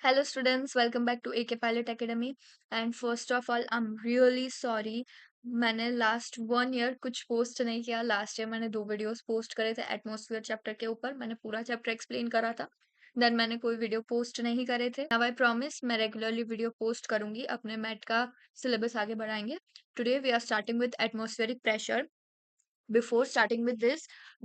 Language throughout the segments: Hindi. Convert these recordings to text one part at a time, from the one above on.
Hello students, welcome back to AK Pilot Academy. And first of all, I'm really sorry. मैंने लास्ट 1 ईयर कुछ पोस्ट नहीं किया. लास्ट ईयर मैंने 2 वीडियोस पोस्ट करे थे एटमॉस्फेयर चैप्टर के ऊपर. मैंने पूरा चैप्टर एक्सप्लेन करा था. देन मैंने कोई वीडियो पोस्ट नहीं करे थे. नाउ आई प्रॉमिस मैं रेगुलरली वीडियो पोस्ट करूंगी. अपने मैट का सिलेबस आगे बढ़ाएंगे. Today we are starting with atmospheric pressure. Before starting with this,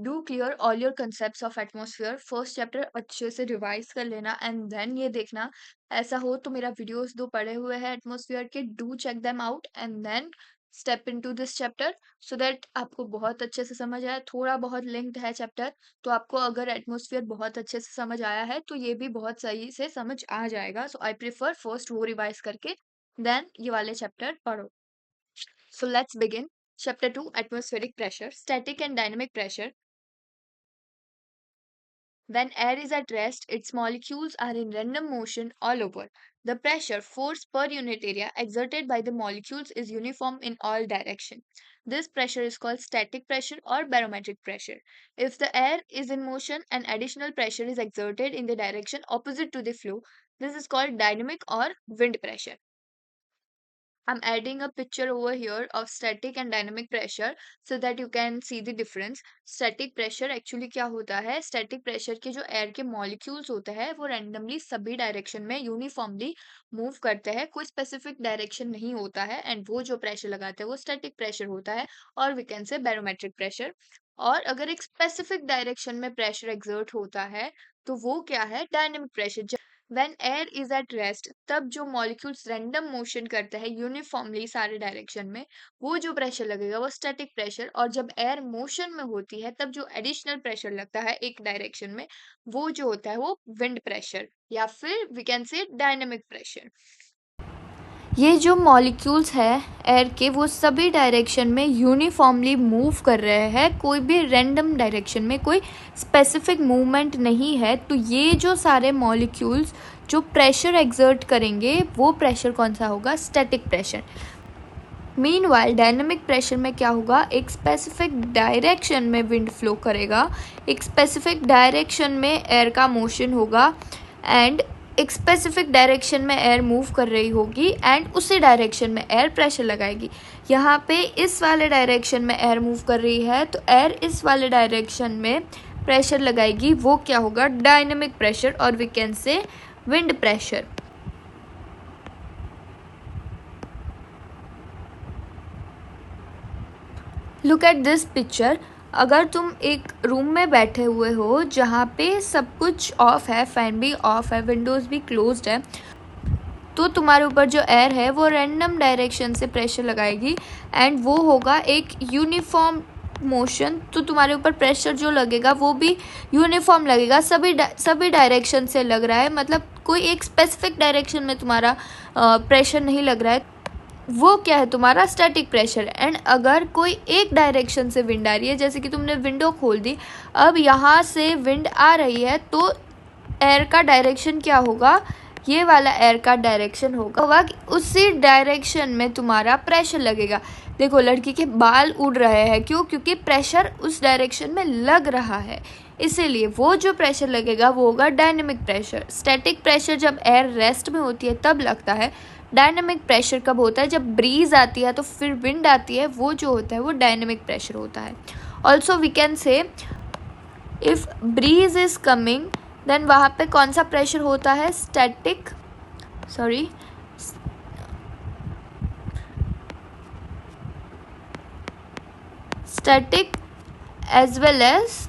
do clear all your concepts of atmosphere. First chapter अच्छे से रिवाइज कर लेना एंड देन ये देखना. ऐसा हो तो मेरा वीडियोस दो पड़े हुए हैं एटमॉस्फेयर के, do check them out and then step into this chapter so that आपको बहुत अच्छे से समझ आए. थोड़ा बहुत लिंक्ड है चैप्टर, तो आपको अगर एटमॉस्फेयर बहुत अच्छे से समझ आया है तो ये भी बहुत सही से समझ आ जाएगा. सो आई प्रिफर फर्स्ट वो रिवाइज करके देन ये वाले चैप्टर पढ़ो. So let's begin. Chapter 2, Atmospheric Pressure, Static and Dynamic Pressure. When air is at rest, its molecules are in random motion all over. The pressure, force per unit area exerted by the molecules is uniform in all directions. This pressure is called static pressure or barometric pressure. If the air is in motion, an additional pressure is exerted in the direction opposite to the flow. This is called dynamic or wind pressure. I'm adding a picture over here of static and dynamic pressure so that you can see the difference. Static pressure actually क्या होता है? Static pressure के जो air के molecules होते हैं वो randomly सभी direction में uniformly move करते हैं. कोई specific direction नहीं होता है and वो जो pressure लगाते हैं वो static pressure होता है और we can say barometric pressure. और अगर एक specific direction में pressure exert होता है तो वो क्या है? Dynamic pressure. When air is at rest, तब जो मॉलिक्यूल्स रैंडम मोशन करते हैं यूनिफॉर्मली सारे डायरेक्शन में, वो जो प्रेशर लगेगा वो स्टैटिक प्रेशर. और जब एयर मोशन में होती है तब जो एडिशनल प्रेशर लगता है एक डायरेक्शन में, वो जो होता है वो विंड प्रेशर या फिर we can say dynamic pressure. ये जो मॉलिक्यूल्स है एयर के वो सभी डायरेक्शन में यूनिफॉर्मली मूव कर रहे हैं. कोई भी रैंडम डायरेक्शन में कोई स्पेसिफिक मूवमेंट नहीं है. तो ये जो सारे मॉलिक्यूल्स जो प्रेशर एक्सर्ट करेंगे वो प्रेशर कौन सा होगा? Static pressure. Meanwhile dynamic pressure में क्या होगा? एक स्पेसिफिक डायरेक्शन में विंड फ्लो करेगा, एक स्पेसिफिक डायरेक्शन में एयर का मोशन होगा एंड एक स्पेसिफिक डायरेक्शन में एयर मूव कर रही होगी एंड उसी डायरेक्शन में एयर प्रेशर लगाएगी. यहाँ पे इस वाले डायरेक्शन में एयर मूव कर रही है तो एयर इस वाले डायरेक्शन में प्रेशर लगाएगी. वो क्या होगा? डायनेमिक प्रेशर और we can say wind pressure. Look at this picture. अगर तुम एक रूम में बैठे हुए हो जहाँ पे सब कुछ ऑफ है, फैन भी ऑफ है, विंडोज़ भी क्लोज्ड है, तो तुम्हारे ऊपर जो एयर है वो रैंडम डायरेक्शन से प्रेशर लगाएगी एंड वो होगा एक यूनिफॉर्म मोशन. तो तुम्हारे ऊपर प्रेशर जो लगेगा वो भी यूनिफॉर्म लगेगा, सभी डायरेक्शन से लग रहा है. मतलब कोई एक स्पेसिफिक डायरेक्शन में तुम्हारा प्रेशर नहीं लग रहा है. वो क्या है? तुम्हारा स्टैटिक प्रेशर. एंड अगर कोई एक डायरेक्शन से विंड आ रही है, जैसे कि तुमने विंडो खोल दी, अब यहाँ से विंड आ रही है तो एयर का डायरेक्शन क्या होगा? ये वाला एयर का डायरेक्शन होगा कि उसी डायरेक्शन में तुम्हारा प्रेशर लगेगा. देखो लड़की के बाल उड़ रहे हैं, क्यों? क्योंकि प्रेशर उस डायरेक्शन में लग रहा है, इसीलिए वो जो प्रेशर लगेगा वो होगा डायनेमिक प्रेशर. स्टैटिक प्रेशर जब एयर रेस्ट में होती है तब लगता है. डायनेमिक प्रेशर कब होता है? जब ब्रीज आती है तो फिर विंड आती है, वो जो होता है वो डायनेमिक प्रेशर होता है. Also we can say if breeze is coming then वहाँ पे कौन सा प्रेशर होता है? Static as well as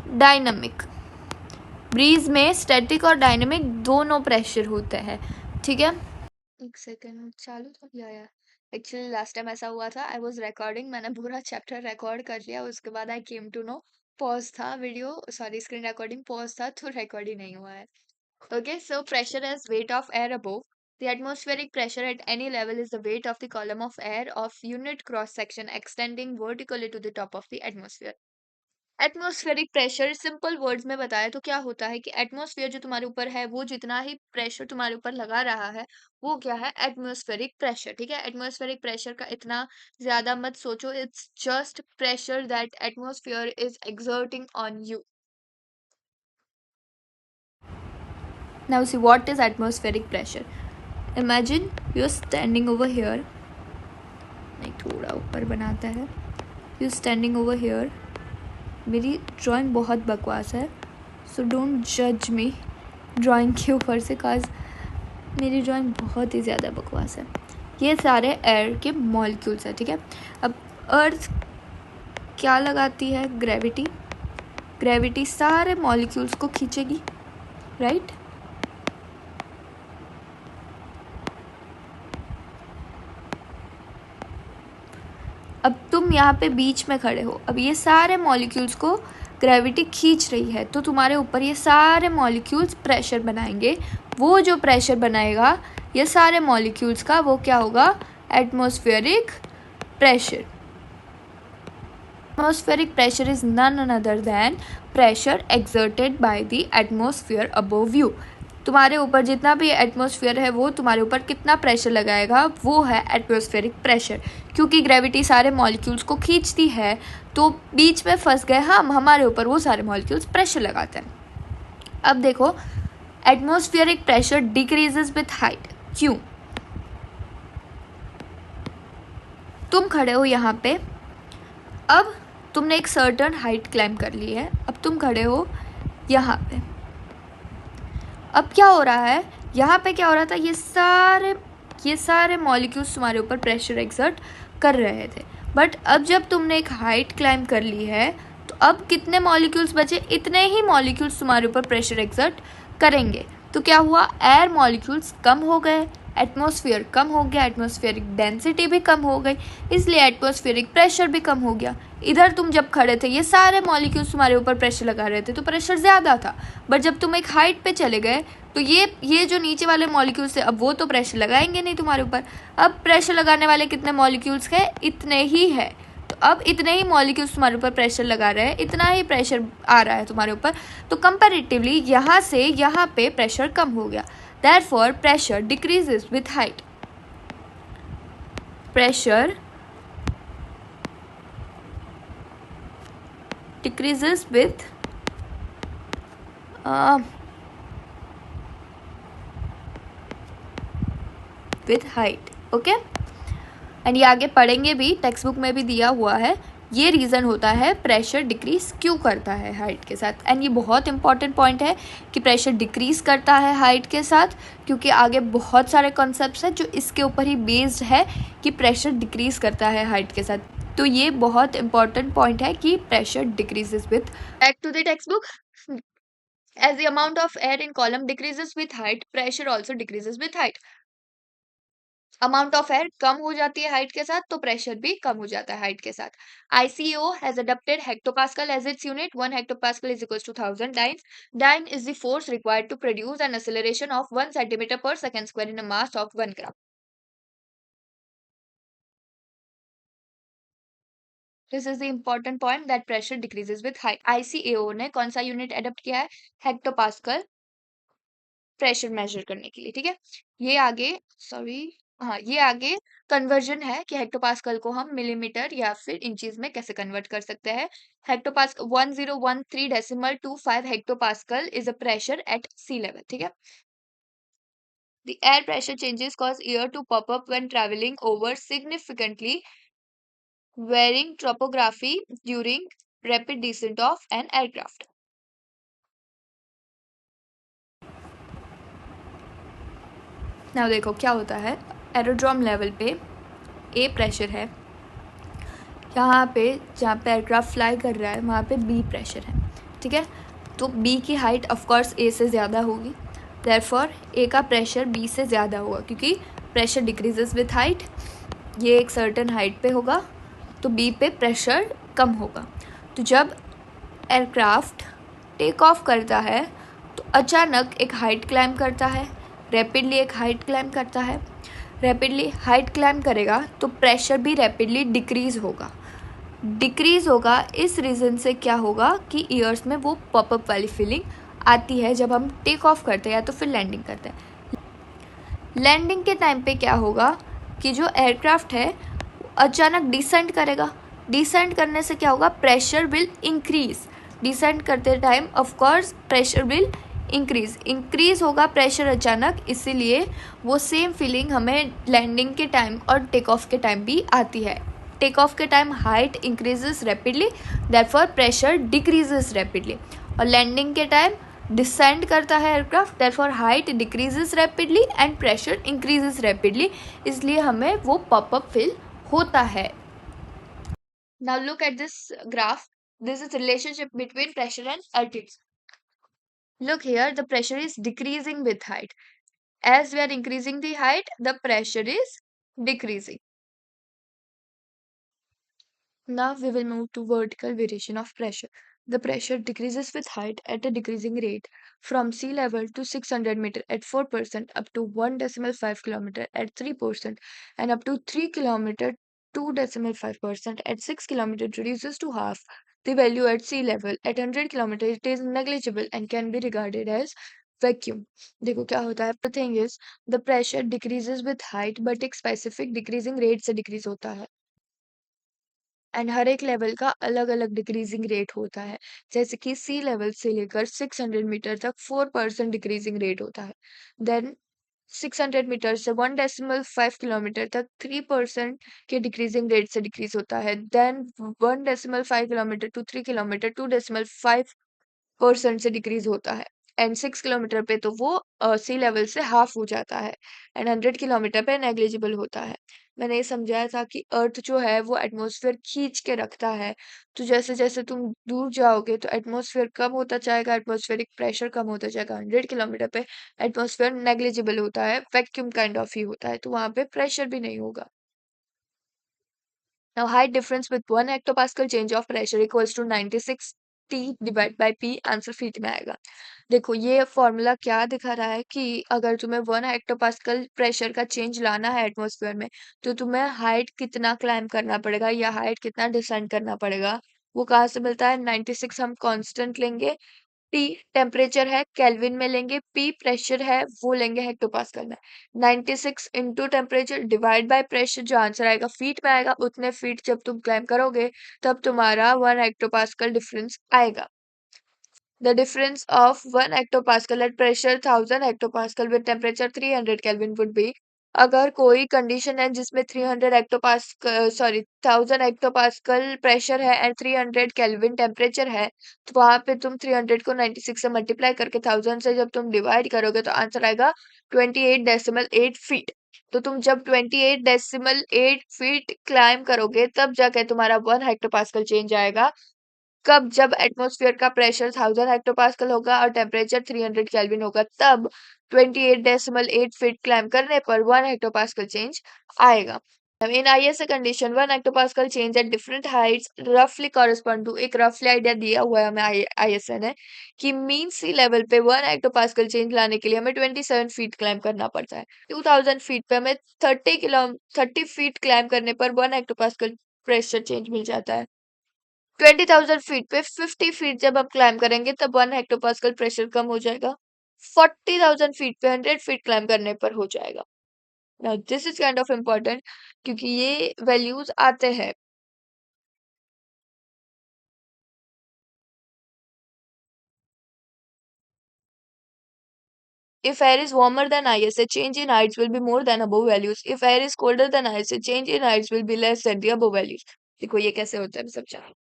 dynamic. Breeze में स्टैटिक और डायनामिक दोनों प्रेशर होते हैं. ठीक है, एक सेकेंड चालू तो किया यार. एक्चुअली लास्ट टाइम ऐसा हुआ था, आई वॉज रिकॉर्डिंग, मैंने पूरा चैप्टर रिकॉर्ड कर लिया, उसके बाद I came to know pause था video, sorry screen recording pause था तो रिकॉर्ड ही नहीं हुआ है. Okay, so pressure as weight of air above. The atmospheric pressure at any level is the weight of the column of air of unit cross section extending vertically to the top of the atmosphere. Atmospheric pressure simple words में बताया तो क्या होता है कि एटमॉस्फेयर जो तुम्हारे ऊपर है वो जितना ही प्रेशर तुम्हारे ऊपर लगा रहा है वो क्या है? Atmospheric pressure. ठीक है, एटमॉस्फेरिक प्रेशर का इतना ज्यादा मत सोचो, it's just pressure that atmosphere is exerting on you. Now see what is atmospheric pressure. Imagine you're standing over here. नहीं, थोड़ा ऊपर बनाता है. You're standing over here. मेरी ड्राइंग बहुत बकवास है, so don't judge me drawing के ऊपर से, cause मेरी ड्राइंग बहुत ही ज़्यादा बकवास है. ये सारे एयर के मॉलिक्यूल्स हैं, ठीक है. अब अर्थ क्या लगाती है? ग्रेविटी. ग्रेविटी सारे मॉलिक्यूल्स को खींचेगी, राइट. अब तुम यहाँ पे बीच में खड़े हो. अब ये सारे मॉलिक्यूल्स को ग्रेविटी खींच रही है, तो तुम्हारे ऊपर ये सारे मॉलिक्यूल्स प्रेशर बनाएंगे. वो जो प्रेशर बनाएगा ये सारे मॉलिक्यूल्स का, वो क्या होगा? Atmospheric pressure. Atmospheric pressure is none other than pressure exerted by the atmosphere above you. तुम्हारे ऊपर जितना भी एटमॉस्फेयर है वो तुम्हारे ऊपर कितना प्रेशर लगाएगा, वो है एटमॉस्फेरिक प्रेशर. क्योंकि ग्रेविटी सारे मॉलिक्यूल्स को खींचती है, तो बीच में फंस गए हम, हमारे ऊपर वो सारे मॉलिक्यूल्स प्रेशर लगाते हैं. अब देखो, atmospheric pressure decreases with height. क्यों? तुम खड़े हो यहाँ पे, अब तुमने एक सर्टन हाइट क्लाइम कर ली है. अब तुम खड़े हो यहाँ पे. अब क्या हो रहा है? यहाँ पे क्या हो रहा था? ये सारे मॉलिक्यूल्स तुम्हारे ऊपर प्रेशर एक्सर्ट कर रहे थे. बट अब जब तुमने एक हाइट क्लाइम कर ली है, तो अब कितने मॉलिक्यूल्स बचे? इतने ही मॉलिक्यूल्स तुम्हारे ऊपर प्रेशर एक्सर्ट करेंगे. तो क्या हुआ? एयर मॉलिक्यूल्स कम हो गए, एटमॉस्फेयर कम हो गया, एटमॉस्फेरिक डेंसिटी भी कम हो गई, इसलिए एटमॉस्फेरिक प्रेशर भी कम हो गया. इधर तुम जब खड़े थे, ये सारे मॉलिक्यूल्स तुम्हारे ऊपर प्रेशर लगा रहे थे, तो प्रेशर ज़्यादा था. बट जब तुम एक हाइट पे चले गए, तो ये जो नीचे वाले मॉलिक्यूल्स थे, अब वो तो प्रेशर लगाएंगे नहीं तुम्हारे ऊपर. अब प्रेशर लगाने वाले कितने मॉलिक्यूल्स हैं? इतने ही है. तो अब इतने ही मॉलिक्यूल्स तुम्हारे ऊपर प्रेशर लगा रहे हैं, इतना ही प्रेशर आ रहा है तुम्हारे ऊपर, तो कंपैरेटिवली यहाँ से यहाँ पे प्रेशर कम हो गया. Therefore, pressure decreases with height. Pressure decreases with height. Okay? And ये आगे पढ़ेंगे भी, टेक्स्ट बुक में भी दिया हुआ है. ये रीज़न होता है प्रेशर डिक्रीज क्यों करता है हाइट के साथ. एंड ये बहुत इंपॉर्टेंट पॉइंट है कि प्रेशर डिक्रीज करता है हाइट के साथ, क्योंकि आगे बहुत सारे कॉन्सेप्ट्स हैं जो इसके ऊपर ही बेस्ड है कि प्रेशर डिक्रीज करता है हाइट के साथ. तो ये बहुत इंपॉर्टेंट पॉइंट है कि pressure decreases with. Back to the text book. As the amount of air in column decreases with height, pressure also decreases with height. Amount of air कम हो जाती है हाइट के साथ, तो प्रेशर भी कम हो जाता है हाइट के साथ. ICAO has adopted hectopascal as its unit. 1 hectopascal is equals to 1000 dynes. Dyne is the force required to produce an acceleration of 1 centimeter per second square in a mass of 1 gram. This is the important point that pressure decreases with height. ICAO ने कौन सा यूनिट अडॉप्ट किया है? हेक्टोपास्कल, प्रेशर मेजर करने के लिए. ठीक है, ये आगे ये आगे कन्वर्जन है कि हेक्टोपास्कल को हम मिलीमीटर या फिर इंचीज में कैसे कन्वर्ट कर सकते हैं. Hectopascal 1013.25 hectopascal is a pressure at sea level. ठीक है. The air pressure changes cause air to pop up when traveling over significantly varying topography during rapid descent of an aircraft. Now देखो क्या होता है. एरोड्रोम लेवल पे ए प्रेशर है, यहाँ पे जहाँ पे एयरक्राफ्ट फ्लाई कर रहा है वहाँ पे बी प्रेशर है. ठीक है, तो बी की हाइट ऑफकोर्स ए से ज़्यादा होगी. देयरफॉर ए का प्रेशर बी से ज़्यादा होगा, क्योंकि प्रेशर डिक्रीजेस विथ हाइट. ये एक सर्टन हाइट पे होगा, तो बी पे प्रेशर कम होगा. तो जब एयरक्राफ्ट टेक ऑफ करता है तो अचानक एक हाइट क्लाइम करता है, रैपिडली एक हाइट क्लाइम करता है. रैपिडली हाइट क्लाइम करेगा तो प्रेशर भी रैपिडली डिक्रीज़ होगा. इस रीज़न से क्या होगा कि ईयर्स में वो पॉपअप वाली फीलिंग आती है जब हम टेक ऑफ करते हैं या तो फिर लैंडिंग करते हैं. लैंडिंग के टाइम पे क्या होगा कि जो एयरक्राफ्ट है अचानक डिसेंट करेगा. डिसेंट करने से क्या होगा? Pressure will increase. डिसेंट करते time of course pressure will increase होगा प्रेशर अचानक, इसीलिए वो सेम फीलिंग हमें लैंडिंग के टाइम और टेक ऑफ के टाइम भी आती है. टेक ऑफ के time height increases rapidly, therefore pressure decreases rapidly. और लैंडिंग के टाइम डिसेंड करता है aircraft, therefore height decreases rapidly and pressure increases rapidly, इसलिए हमें वो पॉपअप फील होता है. Now look at this graph. This is relationship between pressure and altitude. Look here, the pressure is decreasing with height. As we are increasing the height, the pressure is decreasing. Now we will move to vertical variation of pressure. The pressure decreases with height at a decreasing rate from sea level to 600 meter at 4% up to 1.5 kilometer at 3% and up to 3 kilometer 2.5% at 6 kilometer reduces to half the value at sea level. At 100 kilometer it is negligible and can be regarded as vacuum. देखो क्या होता है. The thing is the pressure decreases with height but एक specific decreasing rate से decrease होता है. एंड हर एक लेवल का अलग अलग डिक्रीजिंग रेट होता है. जैसे कि सी लेवल से लेकर 600 मीटर तक 4% डिक्रीजिंग रेट होता है. देन 600 मीटर से 1.5 किलोमीटर तक 3% के डिक्रीजिंग रेट से डिक्रीज होता है. देन 1.5 किलोमीटर टू 3 किलोमीटर 2.5% से डिक्रीज होता है. एंड 6 किलोमीटर पे तो वो सी लेवल से हाफ हो जाता है. एंड 100 किलोमीटर पे नेग्लिजिबल होता है. मैंने ये समझाया था कि अर्थ जो है वो एटमॉस्फेयर खींच के रखता है. तो जैसे जैसे तुम दूर जाओगे तो एटमॉस्फेयर कम होता जाएगा, एटमॉस्फेरिक प्रेशर कम होता जाएगा. 100 किलोमीटर पे एटमॉस्फेयर नेग्लिजिबल होता है, वैक्यूम काइंड ऑफ ही होता है, तो वहां पे प्रेशर भी नहीं होगा. Now height difference with 1 hectopascal change of pressure equals to 96 T divide by P. Answer feet में आएगा. देखो ये फॉर्मूला क्या दिखा रहा है कि अगर तुम्हें 1 हेक्टोपास्कल प्रेशर का चेंज लाना है एटमॉस्फेयर में, तो तुम्हें हाइट कितना क्लाइंब करना पड़ेगा या हाइट कितना डिसेंड करना पड़ेगा. वो कहाँ से मिलता है. 96 हम कांस्टेंट लेंगे, टी टेम्परेचर है केल्विन में लेंगे, पी प्रेशर है वो लेंगे हेक्टोपास्कल में. 96 into temperature divide by pressure, जो आंसर आएगा फीट में आएगा. उतने फीट जब तुम क्लाइम करोगे तब तुम्हारा 1 हेक्टोपास्कल डिफरेंस आएगा. The difference of 1 hectopascal at pressure 1000 hectopascal with temperature 300 Kelvin would be. अगर कोई कंडीशन है जिसमें 300 हेक्टोपास्कल 1000 हेक्टोपास्कल प्रेशर है एंड 300 केल्विन टेम्परेचर है, तो वहां पे तुम 300 को 96 से मल्टीप्लाई करके 1000 से जब तुम डिवाइड करोगे तो आंसर आएगा 28.8 फीट. तो तुम जब 28.8 फीट क्लाइम करोगे तब जाके तुम्हारा 1 हेक्टोपास्कल चेंज आएगा. कब. जब एटमॉस्फेयर का प्रेशर 1000 हेक्टोपास्कल होगा और टेम्परेचर 300 केल्विन होगा, तब 28.8 फीट क्लाइम करने पर 1 हेक्टोपास्कल चेंज आएगा. In ISA condition 1 hectopascal change at different heights रफली कॉरेस्पॉन्ड टू. एक रफली आइडिया दिया हुआ है हमें आईएसए ने कि मीन सी लेवल पे 1 हेक्टोपास्कल चेंज लाने के लिए हमें 27 फीट क्लाइम करना पड़ता है. 2000 फीट पे हमें 30 फीट क्लाइम करने पर 1 हेक्टोपास्कल प्रेशर चेंज मिल जाता है. 20,000 फीट पे 50 फीट जब हम क्लाइम करेंगे तब 1 हेक्टोपास्कल प्रेशर कम हो जाएगा. 40,000 फीट पे 100 फीट क्लाइम करने पर हो जाएगा. Now this is kind of important क्योंकि ये वैल्यूज आते हैं. If air is warmer than ice, a change in heights will be more than above values. If air is colder than ice, a change in heights will be less than the above values. देखो ये कैसे होता है सब जान.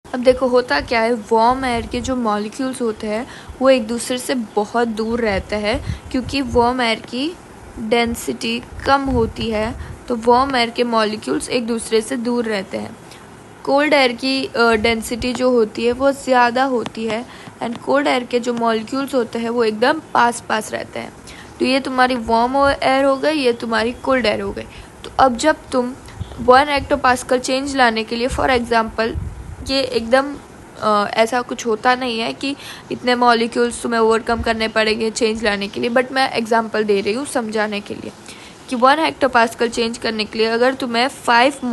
अब देखो होता क्या है, वार्म एयर के जो मॉलिक्यूल्स होते हैं वो एक दूसरे से बहुत दूर रहते हैं क्योंकि वार्म एयर की डेंसिटी कम होती है, तो वार्म एयर के मॉलिक्यूल्स एक दूसरे से दूर रहते हैं. कोल्ड एयर की डेंसिटी जो होती है वो ज़्यादा होती है एंड कोल्ड एयर के जो मॉलिक्यूल्स होते हैं वो एकदम पास पास रहते हैं. तो ये तुम्हारी वार्म एयर हो गई, ये तुम्हारी कोल्ड एयर हो गई. तो अब जब तुम 1 हेक्टोपास्कल चेंज लाने के लिए, फॉर एग्जांपल ये एकदम ऐसा कुछ होता नहीं है कि इतने मॉलिक्यूल्स तुम्हें ओवरकम करने पड़ेंगे चेंज लाने के लिए, बट मैं एग्जांपल दे रही हूँ समझाने के लिए कि 1 हेक्टोपास्कल चेंज करने के लिए अगर तुम्हें 6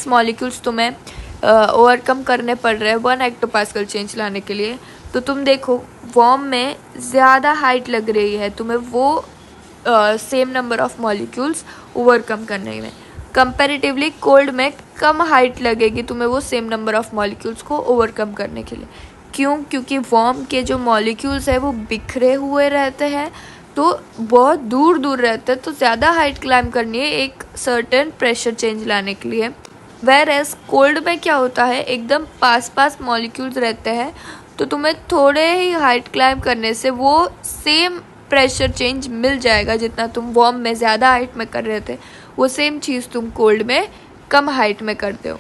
मॉलिक्यूल्स तुम्हें ओवरकम करने पड़ रहे हैं 1 हेक्टोपास्कल चेंज लाने के लिए, तो तुम देखो वार्म में ज़्यादा हाइट लग रही है तुम्हें वो same number of molecules overcome करने में. कंपैरेटिवली कोल्ड में कम हाइट लगेगी तुम्हें वो सेम नंबर ऑफ मॉलिक्यूल्स को ओवरकम करने के लिए. क्यों? क्योंकि वार्म के जो मॉलिक्यूल्स है वो बिखरे हुए रहते हैं, तो बहुत दूर दूर रहते हैं, तो ज़्यादा हाइट क्लाइम करनी है एक सर्टेन प्रेशर चेंज लाने के लिए। वेर एज कोल्ड में क्या होता है, एकदम पास पास मॉलिक्यूल्स रहते हैं, तो तुम्हें थोड़े ही हाइट क्लाइम करने से वो सेम प्रेशर चेंज मिल जाएगा जितना तुम वार्म में ज़्यादा हाइट में कर रहे थे, वो सेम चीज़ तुम कोल्ड में कम हाइट में करते हो।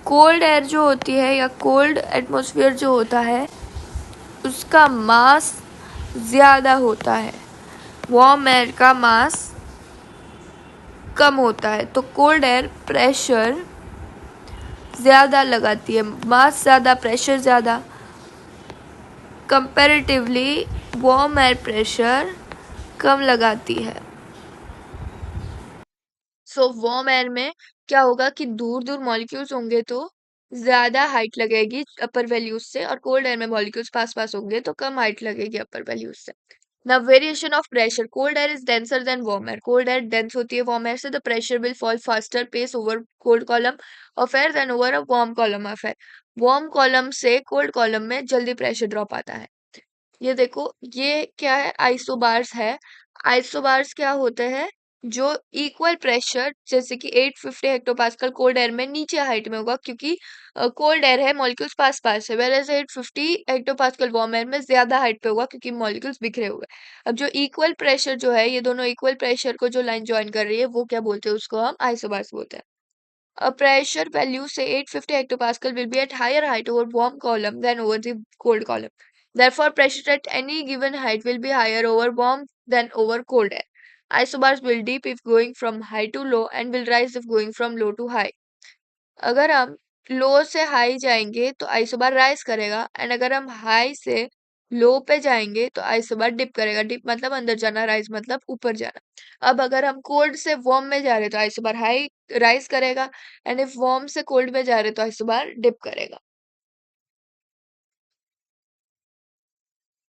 कोल्ड एयर जो होती है या कोल्ड एटमॉस्फेयर जो होता है उसका मास ज़्यादा होता है, वार्म एयर का मास कम होता है, तो कोल्ड एयर प्रेशर ज़्यादा लगाती है, मास ज़्यादा प्रेशर ज़्यादा, कंपैरेटिवली वार्म एयर प्रेशर कम लगाती है। सो वार्म एयर में क्या होगा कि दूर दूर मॉलिक्यूल्स होंगे तो ज़्यादा हाइट लगेगी अपर वैल्यूज से, और कोल्ड एयर में मॉलिक्यूल्स पास पास होंगे तो कम हाइट लगेगी अपर वैल्यूज से। Now variation of pressure. Cold air is denser than warm air. Cold air dense होती है warm air से, the pressure will fall faster pace over cold column of air than over a warm column of air. Warm column से cold column में जल्दी pressure drop आता है। ये देखो, ये क्या है, आइसोबार्स है। आइसोबार्स क्या होते हैं, जो इक्वल प्रेशर जैसे कि 850 हेक्टोपास्कल कोल्ड एयर में नीचे हाइट में होगा, क्योंकि कोल्ड एयर है, मॉलिक्यूल्स पास पास है, whereas 850 hectopascal warm air में ज्यादा हाइट पे होगा क्योंकि मॉलिक्यूल्स बिखरे हुए हैं। अब जो इक्वल प्रेशर जो है, ये दोनों इक्वल प्रेशर को जो लाइन ज्वाइन कर रही है वो क्या बोलते हैं, उसको हम आइसोबार्स बोलते हैं। A pressure value say 850 hectopascal will be at higher height over warm column than over the cold column. Therefore, pressure at any given height will be higher over warm than over cold air. Isobars will dip if going from high to low and will rise if going from low to high. अगर हम लो से हाई जाएंगे तो आइसोबार राइज करेगा, एंड अगर हम हाई से लो पे जाएंगे तो आइसोबार डिप करेगा। डिप मतलब अंदर जाना, राइज मतलब ऊपर जाना। अब अगर हम कोल्ड से वार्म में जा रहे तो आइसोबार हाई राइज करेगा, एंड इफ वार्म से कोल्ड में जा रहे तो आइसोबार डिप करेगा।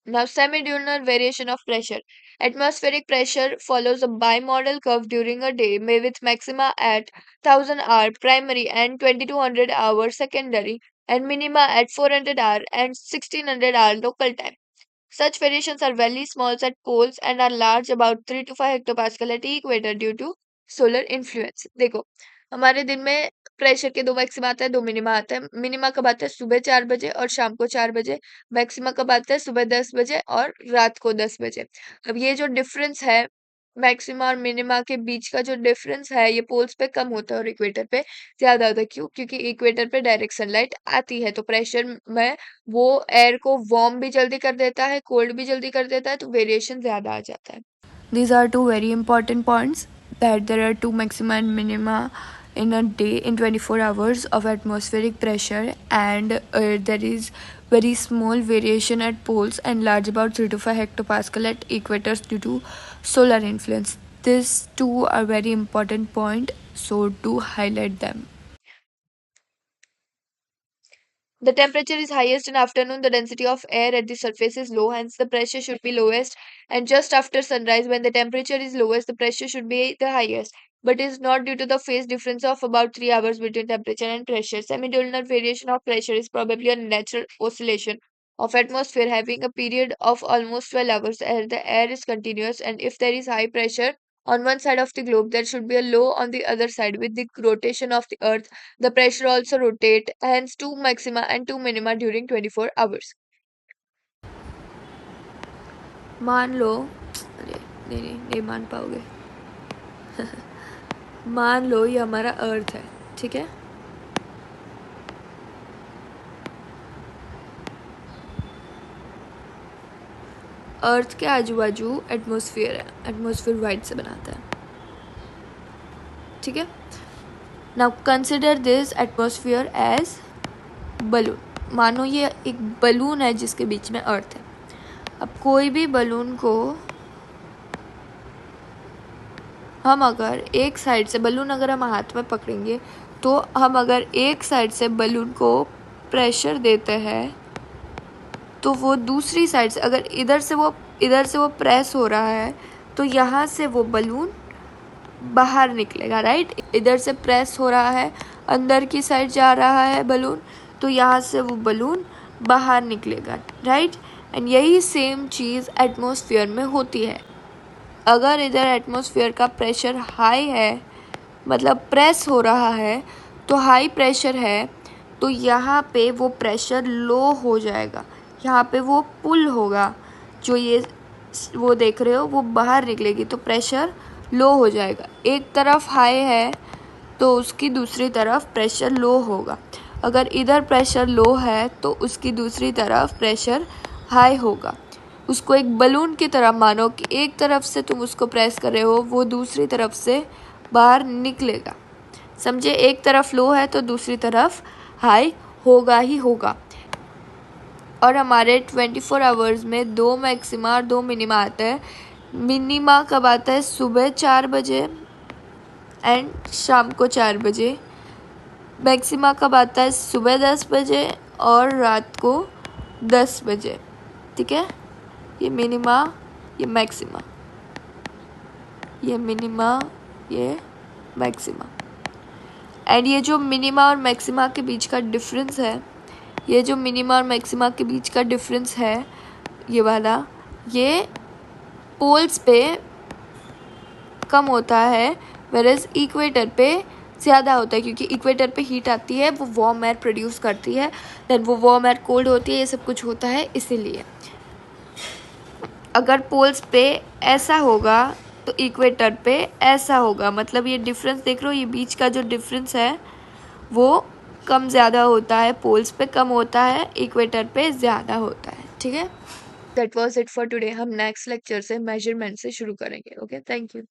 Now, semidiurnal variation of pressure. Atmospheric pressure follows a bimodal curve during a day, may with maxima at 1000 hour primary and 2200 hour secondary, and minima at 400 hour and 1600 hour local time. Such variations are very small at poles and are large about 3 to 5 hectopascal at equator due to solar influence. देखो, हमारे दिन में प्रेशर के दो मैक्सिमा आता है, दो मिनिमा आता है। मिनिमा कब आता है, सुबह 4 बजे और शाम को 4 बजे। मैक्सिमा कब आता है, सुबह 10 बजे और रात को 10 बजे। अब ये जो डिफरेंस है मैक्सिमा और मिनिमा के बीच का जो डिफरेंस है, ये पोल्स पे कम होता है और इक्वेटर पे ज्यादा होता है। क्यों? क्योंकि इक्वेटर पे डायरेक्ट सनलाइट आती है, तो प्रेशर में वो एयर को वार्म भी जल्दी कर देता है, कोल्ड भी जल्दी कर देता है, तो वेरिएशन ज्यादा आ जाता है। These are two very important points, that there are two maxima and minima in a day in 24 hours of atmospheric pressure, and there is very small variation at poles and large about 3 to 5 hectopascal at equators due to solar influence. These two are very important point, so do highlight them. The temperature is highest in afternoon, the density of air at the surface is low, hence the pressure should be lowest. And just after sunrise, when the temperature is lowest, the pressure should be the highest. But it is not due to the phase difference of about 3 hours between temperature and pressure. Semidiurnal variation of pressure is probably a natural oscillation of atmosphere having a period of almost 12 hours as the air is continuous, and if there is high pressure on one side of the globe, there should be a low on the other side. With the rotation of the earth, the pressure also rotate, hence two maxima and two minima during 24 hours. मान लो, अरे नहीं नहीं नहीं मान पाओगे। मान लो ये हमारा अर्थ है, ठीक है। अर्थ के आजू बाजू एटमॉस्फेयर है, एटमॉस्फेयर वाइट से बनाता है, ठीक है। Now consider this atmosphere as balloon. मानो ये एक बलून है जिसके बीच में अर्थ है। अब कोई भी बलून को हम अगर एक साइड से, बलून अगर हम हाथ में पकड़ेंगे तो हम अगर एक साइड से बलून को प्रेशर देते हैं तो वो दूसरी साइड से, अगर इधर से वो प्रेस हो रहा है तो यहाँ से वो बलून बाहर निकलेगा, राइट। इधर से प्रेस हो रहा है, अंदर की साइड जा रहा है बलून, तो यहाँ से वो बलून बाहर निकलेगा, राइट। एंड यही सेम चीज़ एटमॉस्फेयर में होती है। अगर इधर एटमॉस्फेयर का प्रेशर हाई है, मतलब प्रेस हो रहा है, तो हाई प्रेशर है, तो यहाँ पे वो प्रेशर लो हो जाएगा, यहाँ पे वो पुल होगा, जो ये वो देख रहे हो वो बाहर निकलेगी, तो प्रेशर लो हो जाएगा। एक तरफ हाई है तो उसकी दूसरी तरफ प्रेशर लो होगा। अगर इधर प्रेशर लो है तो उसकी दूसरी तरफ प्रेशर हाई होगा। उसको एक बलून की तरह मानो कि एक तरफ से तुम उसको प्रेस कर रहे हो, वो दूसरी तरफ से बाहर निकलेगा। समझे, एक तरफ लो है तो दूसरी तरफ हाई होगा ही होगा। और हमारे 24 आवर्स में 2 मैक्सिमा और 2 मिनिमा आता है। मिनिमा कब आता है? सुबह 4 बजे एंड शाम को 4 बजे। मैक्सिमा कब आता है? सुबह 10 बजे और रात को 10 बजे। ठीक है, ये मिनिमा, ये मैक्सिमा, ये मिनिमा, ये मैक्सिमा। एंड ये जो मिनिमा और मैक्सिमा के बीच का डिफरेंस है, ये जो मिनिमा और मैक्सिमा के बीच का डिफरेंस है, ये वाला, ये पोल्स पे कम होता है, वेरएज इक्वेटर पे ज़्यादा होता है, क्योंकि इक्वेटर पे हीट आती है, वो वार्म एयर प्रोड्यूस करती है, देन वो वार्म एयर कोल्ड होती है, ये सब कुछ होता है इसीलिए। अगर पोल्स पे ऐसा होगा तो इक्वेटर पे ऐसा होगा, मतलब ये डिफरेंस देख रहे हो, ये बीच का जो डिफरेंस है वो कम ज़्यादा होता है, पोल्स पे कम होता है, इक्वेटर पे ज़्यादा होता है। ठीक है, that was it for today. हम नेक्स्ट लेक्चर से मेजरमेंट से शुरू करेंगे। Okay, thank you.